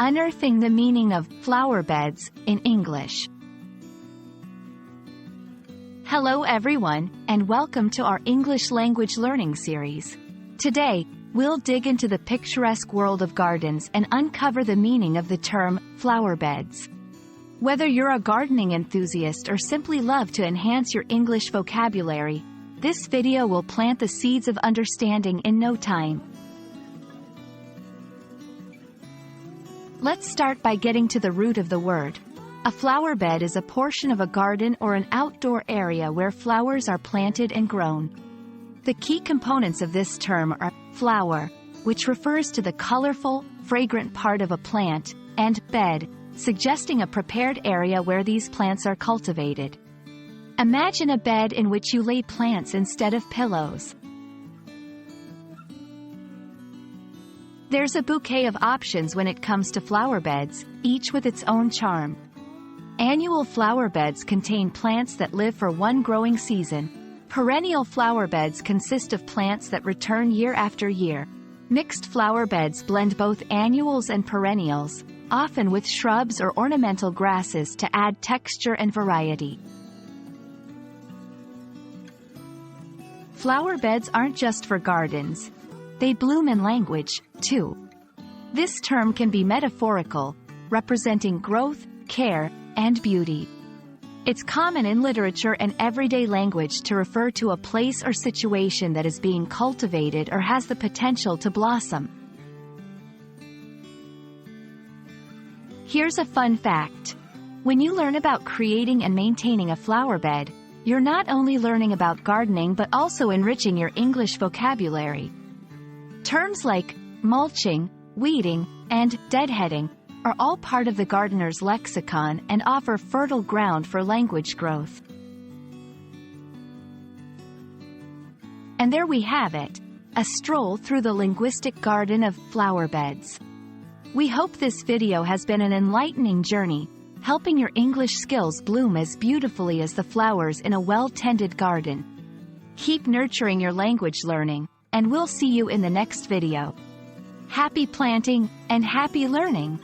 Unearthing the meaning of flowerbeds in English. Hello everyone, and welcome to our English language learning series. Today, we'll dig into the picturesque world of gardens and uncover the meaning of the term flowerbeds. Whether you're a gardening enthusiast or simply love to enhance your English vocabulary, this video will plant the seeds of understanding in no time. Let's start by getting to the root of the word. A flowerbed is a portion of a garden or an outdoor area where flowers are planted and grown. The key components of this term are flower, which refers to the colorful, fragrant part of a plant, and bed, suggesting a prepared area where these plants are cultivated. Imagine a bed in which you lay plants instead of pillows. There's a bouquet of options when it comes to flowerbeds, each with its own charm. Annual flowerbeds contain plants that live for one growing season. Perennial flowerbeds consist of plants that return year after year. Mixed flowerbeds blend both annuals and perennials, often with shrubs or ornamental grasses to add texture and variety. Flowerbeds aren't just for gardens. They bloom in language, too. This term can be metaphorical, representing growth, care, and beauty. It's common in literature and everyday language to refer to a place or situation that is being cultivated or has the potential to blossom. Here's a fun fact. When you learn about creating and maintaining a flowerbed, you're not only learning about gardening but also enriching your English vocabulary. Terms like mulching, weeding, and deadheading are all part of the gardener's lexicon and offer fertile ground for language growth. And there we have it, a stroll through the linguistic garden of flowerbeds. We hope this video has been an enlightening journey, helping your English skills bloom as beautifully as the flowers in a well-tended garden. Keep nurturing your language learning, and we'll see you in the next video. Happy planting and happy learning!